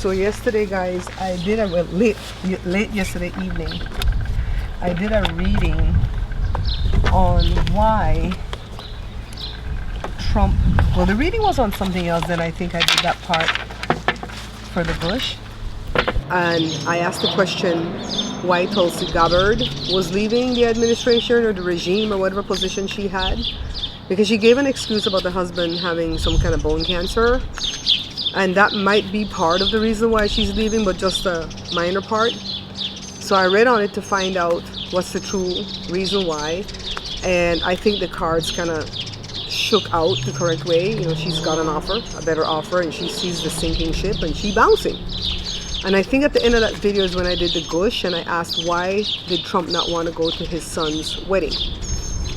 So yesterday, guys, I did a late yesterday evening. I did a reading on why Trump. Well, the reading was on something else. Then I think I did that part for the Bush, and I asked the question why Tulsi Gabbard was leaving the administration or the regime or whatever position she had, because she gave an excuse about the husband having some kind of bone cancer. And that might be part of the reason why she's leaving, but just a minor part. So I read on it to find out what's the true reason why. And I think the cards kind of shook out the correct way. You know, she's got an offer, a better offer, and she sees the sinking ship and she's bouncing. And I think at the end of that video is when I did the gush and I asked why did Trump not want to go to his son's wedding.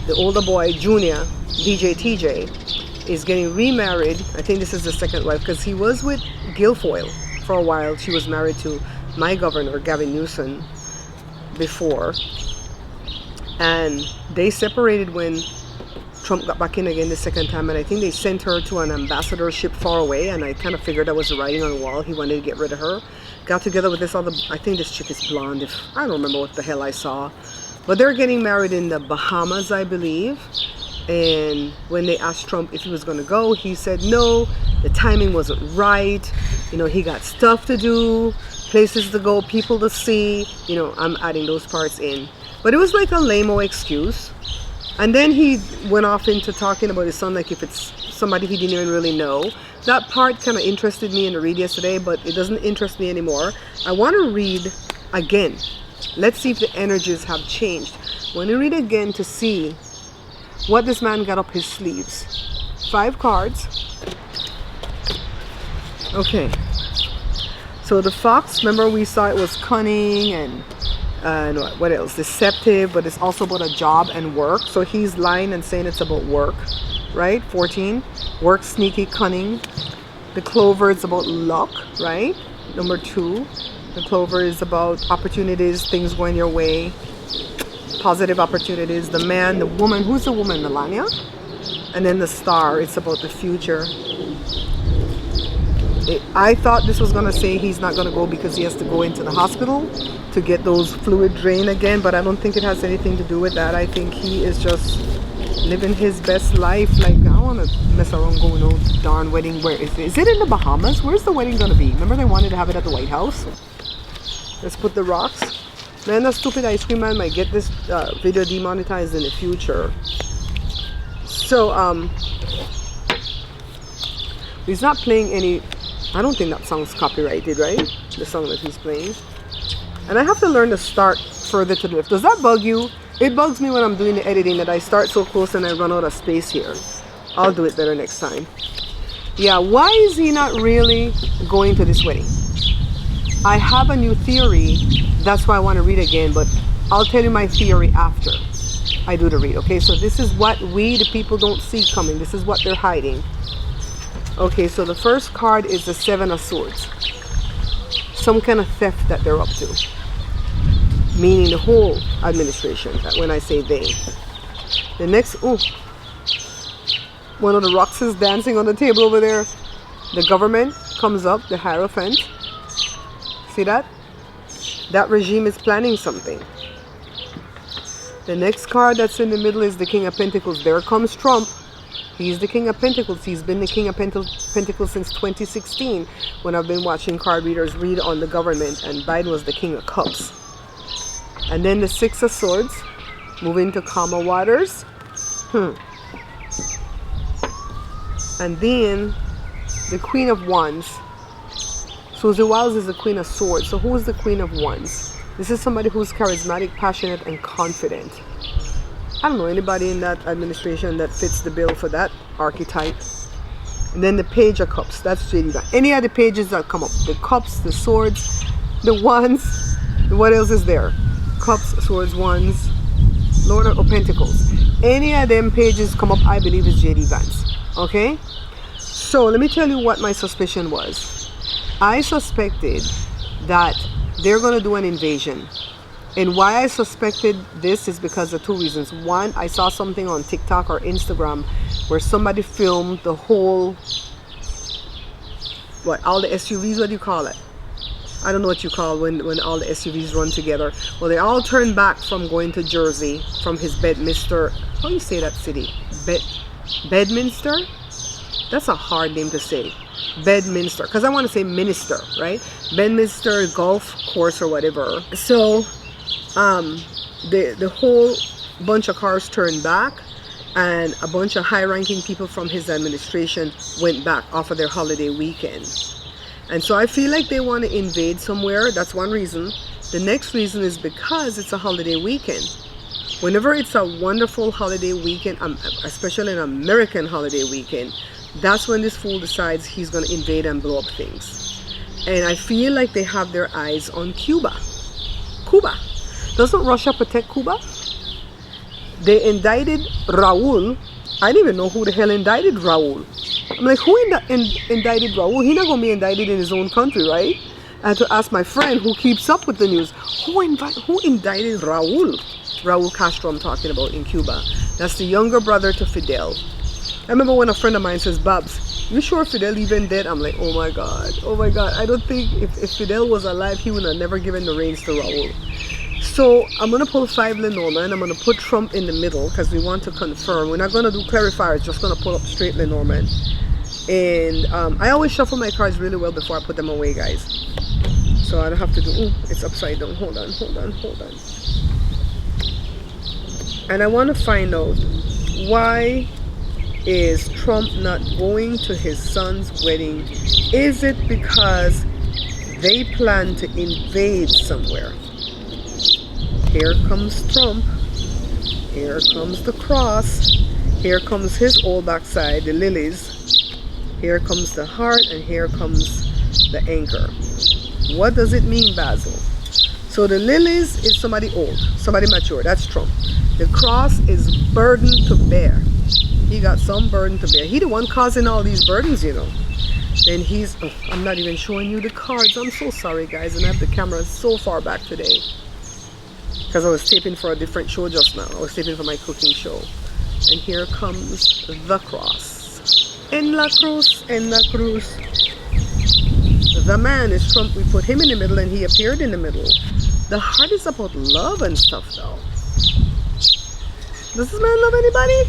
The older boy, Junior, DJTJ, is getting remarried. I think this is the second wife, because he was with Guilfoyle for a while. She was married to my governor, Gavin Newsom, before. And they separated when Trump got back in again the second time, and I think they sent her to an ambassadorship far away, and I kind of figured that was the writing on the wall. He wanted to get rid of her. Got together with this other, I think this chick is blonde, I don't remember what the hell I saw. But they're getting married in the Bahamas, I believe. And when they asked Trump if he was going to go, he said no, the timing wasn't right. You know, he got stuff to do, places to go, people to see. You know, I'm adding those parts in. But it was like a lame-o excuse. And then he went off into talking about his son like if it's somebody he didn't even really know. That part kind of interested me in the read yesterday, but it doesn't interest me anymore. I want to read again. Let's see if the energies have changed. I want to read again to see what this man got up his sleeves. 5 cards. Okay. So the fox, remember we saw it was cunning and what else? Deceptive, but it's also about a job and work. So he's lying and saying it's about work, right? 14. Work, sneaky, cunning. The clover is about luck, right? Number 2. The clover is about opportunities, things going your way. Positive opportunities. The man, the woman, who's the woman? Melania. And then the star, it's about the future. I thought this was going to say he's not going to go because he has to go into the hospital to get those fluid drained again, but I don't think it has anything to do with that. I think he is just living his best life. Like, I don't want to mess around going on to darn wedding. Where is it? Is it in the Bahamas? Where's the wedding going to be? Remember they wanted to have it at the White House? Let's put the rocks. Man, that stupid ice cream man might get this video demonetized in the future. So, he's not playing any. I don't think that song's copyrighted, right? The song that he's playing. And I have to learn to start further to the left. Does that bug you? It bugs me when I'm doing the editing that I start so close and I run out of space here. I'll do it better next time. Yeah, why is he not really going to this wedding? I have a new theory. That's why I want to read again, but I'll tell you my theory after I do the read, okay? So this is what we, the people, don't see coming. This is what they're hiding. Okay, so the first card is the 7 of Swords. Some kind of theft that they're up to. Meaning the whole administration, when I say they. The next, one of the rocks is dancing on the table over there. The government comes up, the Hierophant. See that? That regime is planning something. The next card that's in the middle is the King of Pentacles. There comes Trump. He's the King of Pentacles. He's been the King of Pentacles since 2016 when I've been watching card readers read on the government, and Biden was the King of Cups. And then the 6 of Swords, moving to calmer waters. And then the Queen of Wands. Susie Wiles is the Queen of Swords. So who is the Queen of Wands? This is somebody who's charismatic, passionate, and confident. I don't know anybody in that administration that fits the bill for that archetype. And then the Page of Cups. That's JD. Any of the pages that come up. The Cups, the Swords, the Wands. What else is there? Cups, Swords, Wands, Lord of Pentacles. Any of them pages come up, I believe is JD Vance. Okay? So let me tell you what my suspicion was. I suspected that they're going to do an invasion. And why I suspected this is because of 2 reasons. One, I saw something on TikTok or Instagram where somebody filmed the whole, all the SUVs, what do you call it? I don't know what you call when all the SUVs run together. Well, they all turned back from going to Jersey from his Bedminster. How do you say that city? Bedminster? That's a hard name to say. Bedminster, because I want to say minister, right? Bedminster golf course or whatever. So the whole bunch of cars turned back, and a bunch of high-ranking people from his administration went back off of their holiday weekend. And so I feel like they want to invade somewhere. That's one reason. The next reason is because it's a holiday weekend. Whenever it's a wonderful holiday weekend, especially an American holiday weekend, that's when this fool decides he's going to invade and blow up things. And I feel like they have their eyes on Cuba. Cuba. Doesn't Russia protect Cuba? They indicted Raul. I didn't even know who the hell indicted Raul. I'm like, who indicted Raul? He's not going to be indicted in his own country, right? I had to ask my friend who keeps up with the news, who indicted Raul? Raul Castro I'm talking about in Cuba. That's the younger brother to Fidel. I remember when a friend of mine says, Babs, you sure Fidel even dead? I'm like, oh my God. I don't think if Fidel was alive, he would have never given the reins to Raul. So I'm going to pull 5 Lenormand. I'm going to put Trump in the middle because we want to confirm. We're not going to do clarifiers, just going to pull up straight Lenormand. And I always shuffle my cards really well before I put them away, guys. So I don't have to do, it's upside down. Hold on. And I want to find out, why is Trump not going to his son's wedding? Is it because they plan to invade somewhere? Here comes Trump. Here comes the cross. Here comes his old backside, the lilies. Here comes the heart, and here comes the anchor. What does it mean, Basil? So the lilies is somebody old, somebody mature. That's Trump. The cross is burden to bear. He got some burden to bear. He the one causing all these burdens, you know. Then he's, I'm not even showing you the cards. I'm so sorry, guys. And I have the camera so far back today, because I was taping for a different show just now. I was taping for my cooking show. And here comes the cross. En la cruz, en la cruz. The man is Trump. We put him in the middle and he appeared in the middle. The heart is about love and stuff, though. Does this man love anybody?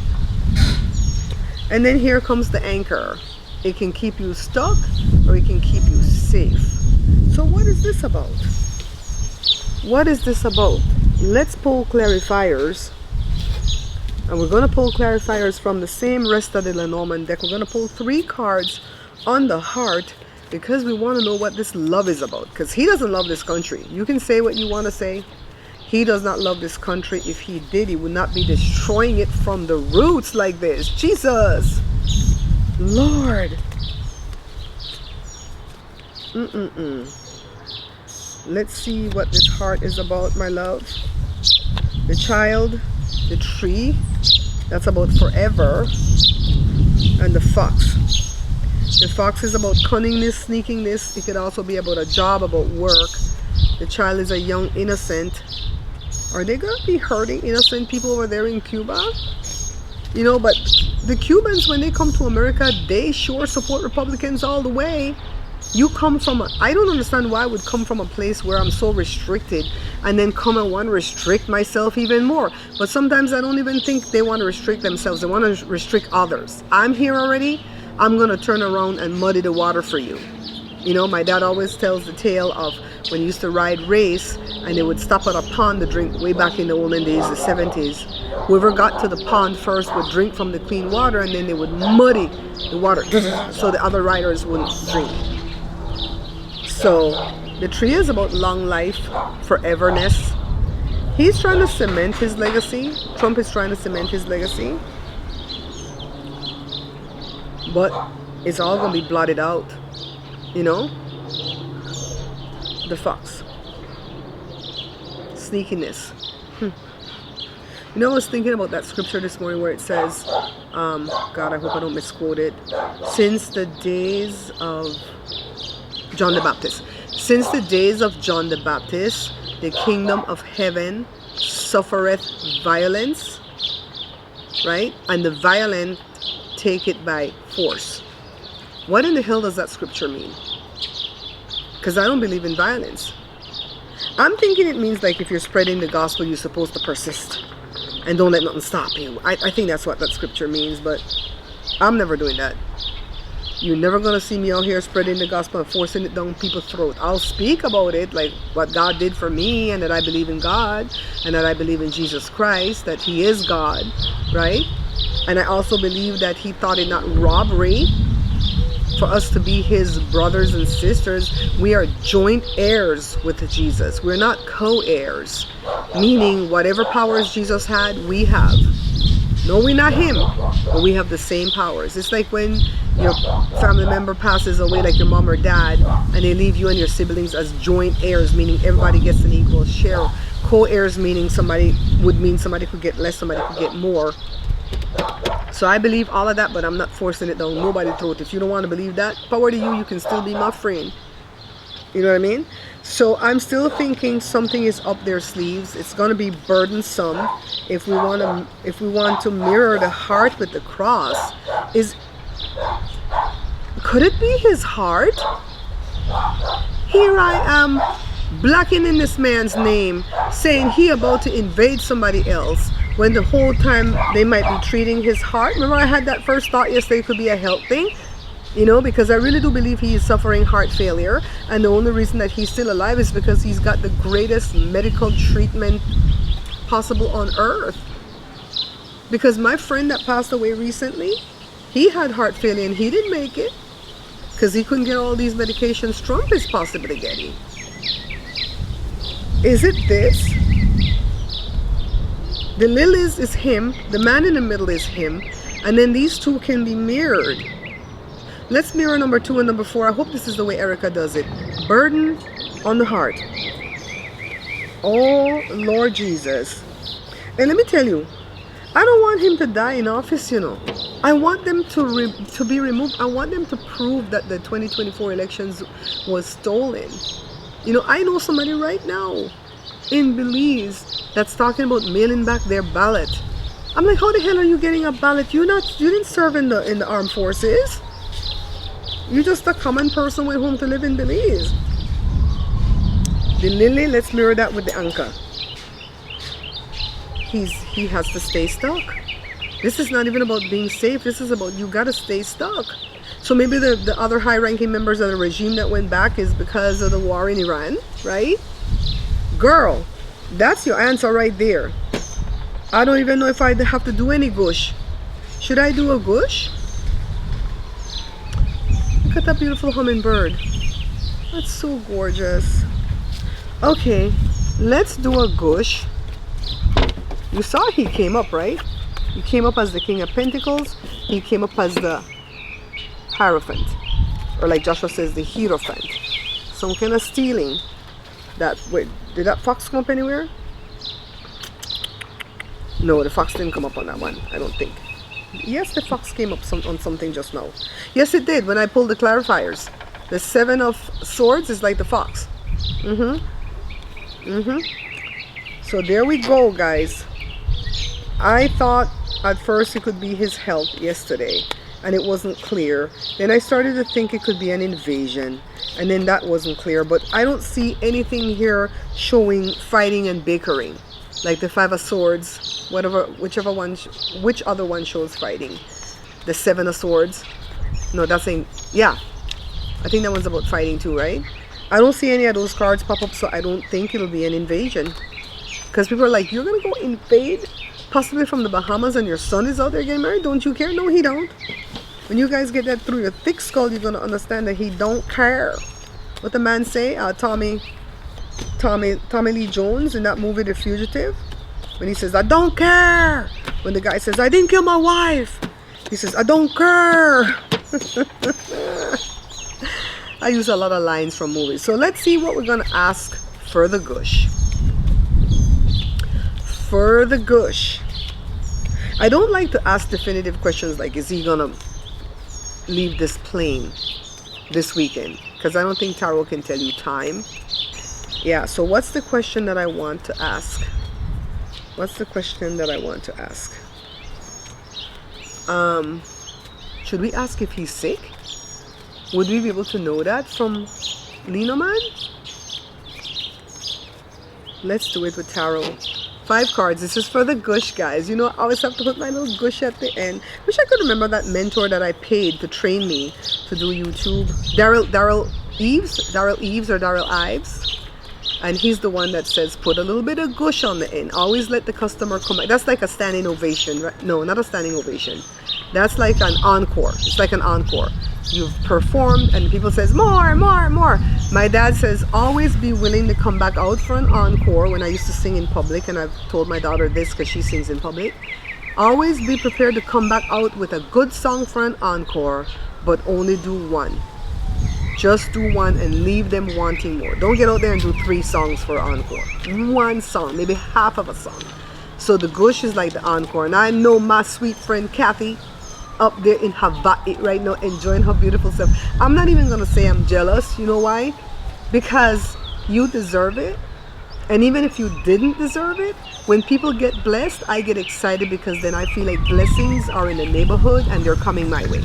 And then here comes the anchor. It can keep you stuck or it can keep you safe. So what is this about? What is this about? Let's pull clarifiers. And we're going to pull clarifiers from the same rest of the Lenormand deck. We're going to pull 3 cards on the heart because we want to know what this love is about. Because he doesn't love this country. You can say what you want to say. He does not love this country. If he did, he would not be destroying it from the roots like this. Jesus. Lord. Let's see what this heart is about, my love. The child, the tree, that's about forever. And the fox. The fox is about cunningness, sneakiness. It could also be about a job, about work. The child is a young innocent. Are they going to be hurting innocent people over there in Cuba? You know, but the Cubans, when they come to America, they sure support Republicans all the way. You come from I don't understand why I would come from a place where I'm so restricted and then come and want to restrict myself even more. But sometimes I don't even think they want to restrict themselves. They want to restrict others. I'm here already. I'm going to turn around and muddy the water for you. You know, my dad always tells the tale of when he used to ride race and they would stop at a pond to drink way back in the olden days, the 70s. Whoever got to the pond first would drink from the clean water and then they would muddy the water so the other riders wouldn't drink. So the tree is about long life, foreverness. He's trying to cement his legacy. Trump is trying to cement his legacy. But it's all going to be blotted out. You know? The fox. Sneakiness. You know, I was thinking about that scripture this morning where it says, God, I hope I don't misquote it. Since the days of John the Baptist. Since the days of John the Baptist, the kingdom of heaven suffereth violence, right? And the violent take it by force. What in the hell does that scripture mean? because I don't believe in violence. I'm thinking it means like if you're spreading the gospel, you're supposed to persist and don't let nothing stop you. I think that's what that scripture means, but I'm never doing that. You're never going to see me out here spreading the gospel and forcing it down people's throat. I'll speak about it, like what God did for me, and that I believe in God, and that I believe in Jesus Christ, that he is God, right? And I also believe that he thought it not robbery for us to be his brothers and sisters. We are joint heirs with Jesus. We're not co-heirs, meaning whatever powers Jesus had, we have. No, we're not him, but we have the same powers. It's like when your family member passes away, like your mom or dad, and they leave you and your siblings as joint heirs, meaning everybody gets an equal share. Co-heirs meaning somebody could get less, somebody could get more. So I believe all of that, but I'm not forcing it down nobody's throat. If you don't want to believe that, power to you, you can still be my friend. You know what I mean? So I'm still thinking something is up their sleeves. It's going to be burdensome if we want to mirror the heart with the cross. Could it be his heart? Here I am blackening this man's name, saying he about to invade somebody else, when the whole time they might be treating his heart. Remember, I had that first thought yesterday, it could be a health thing. You know, because I really do believe he is suffering heart failure, and the only reason that he's still alive is because he's got the greatest medical treatment possible on earth. Because my friend that passed away recently, he had heart failure and he didn't make it because he couldn't get all these medications Trump is possibly getting. Is it this? The lilies is him, the man in the middle is him, and then these two can be mirrored. Let's mirror number 2 and number 4. I hope this is the way Erica does it. Burden on the heart. Oh, Lord Jesus. And let me tell you, I don't want him to die in office, you know. I want them to be removed. I want them to prove that the 2024 elections was stolen. You know, I know somebody right now in Belize that's talking about mailing back their ballot. I'm like, how the hell are you getting a ballot? You didn't serve in the armed forces. You're just a common person went home to live in Belize. The lily, let's mirror that with the anchor. He has to stay stuck. This is not even about being safe. This is about you got to stay stuck. So maybe the other high-ranking members of the regime that went back is because of the war in Iran, right? Girl, that's your answer right there. I don't even know if I have to do any gush. Should I do a gush? Look at that beautiful hummingbird. That's so gorgeous. Okay, let's do a gush. You saw he came up, right? He came up as the King of Pentacles. He came up as the Hierophant. Or like Joshua says, the Hierophant. Some kind of stealing. Wait, did that fox come up anywhere? No, the fox didn't come up on that one, I don't think. Yes, the fox came up on something just now. Yes, it did when I pulled the clarifiers. The 7 of Swords is like the fox. So there we go, guys. I thought at first it could be his health yesterday, and it wasn't clear. Then I started to think it could be an invasion, and then that wasn't clear. But I don't see anything here showing fighting and bickering. Like the 5 of Swords, which other one shows fighting? The 7 of Swords. No, that's saying, yeah. I think that one's about fighting too, right? I don't see any of those cards pop up, so I don't think it'll be an invasion. Because people are like, you're going to go invade? Possibly from the Bahamas, and your son is out there getting married? Don't you care? No, he don't. When you guys get that through your thick skull, you're going to understand that he don't care. What the man say? Tommy Lee Jones in that movie The Fugitive, when he says I don't care, when the guy says I didn't kill my wife, he says I don't care. I use a lot of lines from movies. So let's see what we're gonna ask for the gush. For the gush, I don't like to ask definitive questions like is he gonna leave this plane this weekend, because I don't think tarot can tell you time. Yeah, so what's the question that I want to ask? What's the question that I want to ask? Should we ask if he's sick? Would we be able to know that from Lenormand? Let's do it with tarot. 5 cards. This is for the gush, guys. You know, I always have to put my little gush at the end. Wish I could remember that mentor that I paid to train me to do YouTube. Daryl Eves or Daryl Ives. And he's the one that says put a little bit of gush on the end. Always let the customer come back. That's like a standing ovation, right? No, not a standing ovation. That's like an encore. It's like an encore. You've performed and people says more, more, more. My dad says always be willing to come back out for an encore. When I used to sing in public, and I've told my daughter this because she sings in public, always be prepared to come back out with a good song for an encore, but only do one. Just do one and leave them wanting more. Don't get out there and do 3 songs for an encore. 1 song, maybe half of a song. So the gush is like the encore. And I know my sweet friend Kathy up there in Hawaii right now enjoying her beautiful self. I'm not even gonna say I'm jealous. You know why? Because you deserve it. And even if you didn't deserve it, when people get blessed, I get excited because then I feel like blessings are in the neighborhood and they're coming my way.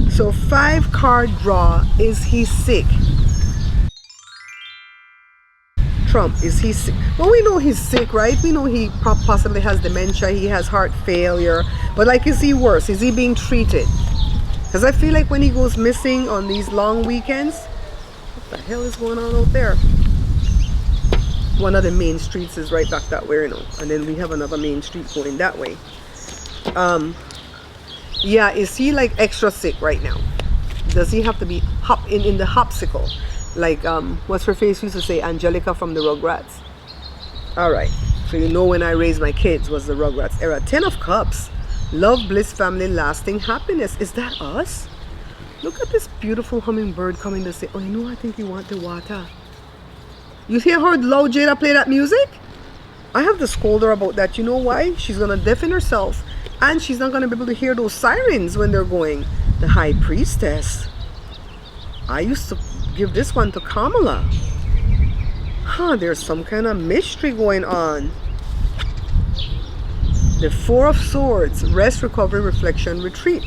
So 5 card draw. Is he sick? Trump, is he sick? Well, we know he's sick, right? We know he possibly has dementia, he has heart failure, but like, is he worse? Is he being treated? Because I feel like when he goes missing on these long weekends, what the hell is going on out there? One of the main streets is right back that way, you know, and then we have another main street going that way. Yeah, is he like extra sick right now? Does he have to be in the hopsicle? Like, what's her face used to say, Angelica from the Rugrats. All right, so you know when I raised my kids was the Rugrats era. 10 of Cups. Love, bliss, family, lasting happiness. Is that us? Look at this beautiful hummingbird coming to say, oh, you know, I think you want the water. You hear how loud Jada play that music? I have to scold her about that. You know why? She's going to deafen herself. And she's not going to be able to hear those sirens when they're going. The High Priestess. I used to give this one to Kamala. Huh, there's some kind of mystery going on. The 4 of Swords. Rest, recovery, reflection, retreat.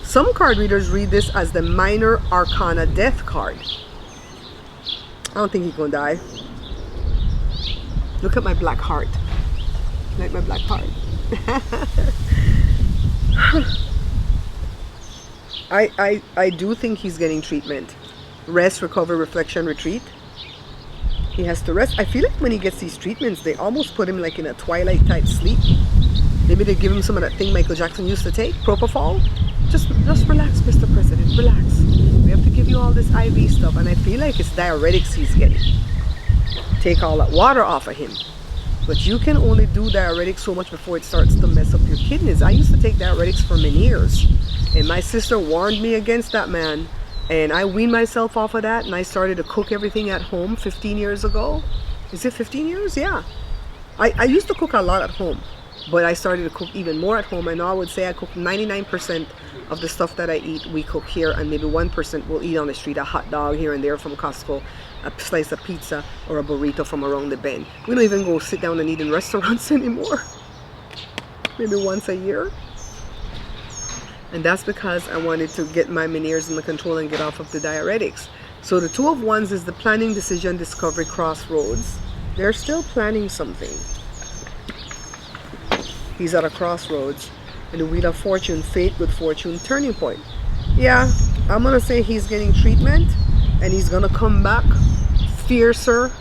Some card readers read this as the minor arcana death card. I don't think he's gonna die. Look at my black heart. Like my black heart. I do think he's getting treatment. Rest, recover, reflection, retreat. He has to rest. I feel like when he gets these treatments, they almost put him like in a twilight type sleep. Maybe they give him some of that thing Michael Jackson used to take, propofol. Just relax, Mr. President, relax. We have to give you all this IV stuff, and I feel like it's diuretics he's getting. Take all that water off of him. But you can only do diuretics so much before it starts to mess up your kidneys. I used to take diuretics for many years, and my sister warned me against that, man. And I weaned myself off of that, and I started to cook everything at home 15 years ago. Is it 15 years? Yeah. I used to cook a lot at home, but I started to cook even more at home. And now I would say I cook 99% of the stuff that I eat, we cook here, and maybe 1% we'll eat on the street, a hot dog here and there from Costco, a slice of pizza, or a burrito from around the bend. We don't even go sit down and eat in restaurants anymore. Maybe once a year. And that's because I wanted to get my Meniere's under control and get off of the diuretics. So the 2 of Wands is the planning, decision, discovery, crossroads. They're still planning something. He's at a crossroads. And the Wheel of Fortune, fate, good fortune, turning point. Yeah, I'm going to say he's getting treatment. And he's going to come back fiercer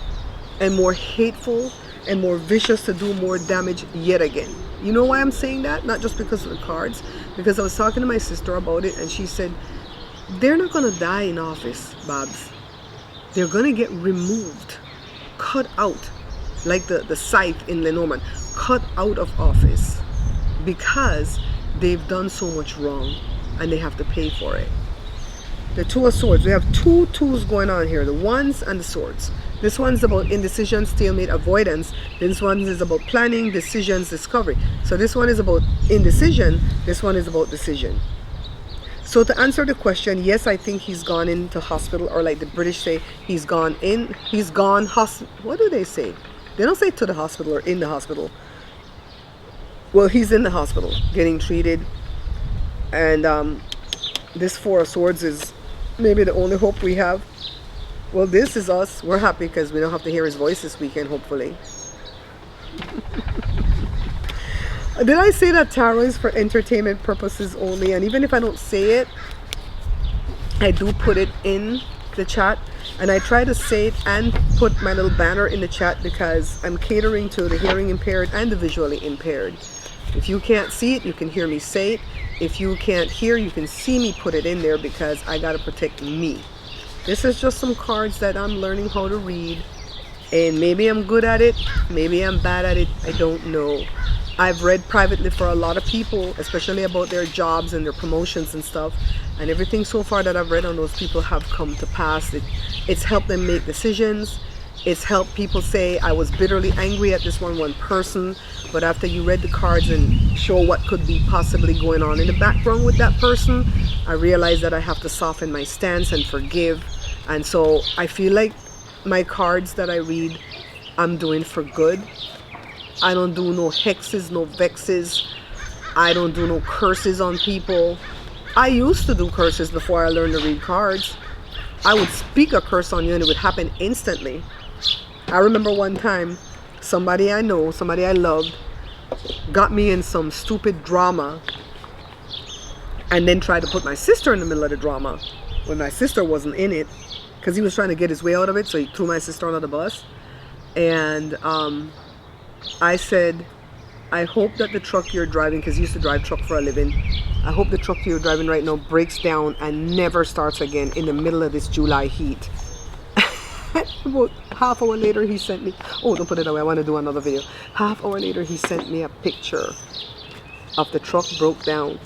and more hateful and more vicious to do more damage yet again. You know why I'm saying that? Not just because of the cards. Because I was talking to my sister about it, and she said, they're not going to die in office, Babs. They're going to get removed, cut out, like the scythe in Lenormand, cut out of office because they've done so much wrong and they have to pay for it. The 2 of Swords. We have 2 twos going on here, the Wands and the Swords. This one's about indecision, stalemate, avoidance. This one is about planning, decisions, discovery. So this one is about indecision. This one is about decision. So to answer the question, yes, I think he's gone into hospital, or like the British say, he's gone in. He's gone what do they say? They don't say to the hospital or in the hospital. Well, he's in the hospital getting treated. And this 4 of Swords is maybe the only hope we have. Well, this is us. We're happy because we don't have to hear his voice this weekend, hopefully. Did I say that tarot is for entertainment purposes only? And even if I don't say it, I do put it in the chat. And I try to say it and put my little banner in the chat because I'm catering to the hearing impaired and the visually impaired. If you can't see it, you can hear me say it. If you can't hear, you can see me put it in there because I got to protect me. This is just some cards that I'm learning how to read. And maybe I'm good at it, maybe I'm bad at it, I don't know. I've read privately for a lot of people, especially about their jobs and their promotions and stuff. And everything so far that I've read on those people have come to pass. It's helped them make decisions. It's helped people say, I was bitterly angry at this one person, but after you read the cards and show what could be possibly going on in the background with that person, I realized that I have to soften my stance and forgive. And so I feel like my cards that I read, I'm doing for good. I don't do no hexes, no vexes. I don't do no curses on people. I used to do curses before I learned to read cards. I would speak a curse on you and it would happen instantly. I remember one time, somebody I know, somebody I loved, got me in some stupid drama and then tried to put my sister in the middle of the drama when my sister wasn't in it, because he was trying to get his way out of it, so he threw my sister under the bus. And I said, I hope that the truck you're driving, because he used to drive truck for a living, I hope the truck you're driving right now breaks down and never starts again in the middle of this July heat. About half hour later he sent me, oh, don't put it away, I want to do another video. Half hour later he sent me a picture of the truck broke down,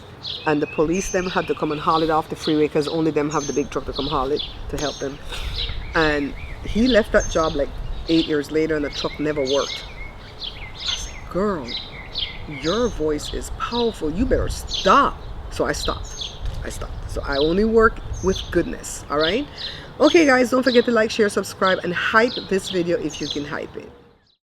and the police them had to come and haul it off the freeway because only them have the big truck to come haul it to help them. And he left that job like 8 years later and the truck never worked. I said, girl, your voice is powerful, you better stop. So I stopped. So I only work with goodness. All right, okay guys, don't forget to like, share, subscribe, and hype this video if you can hype it.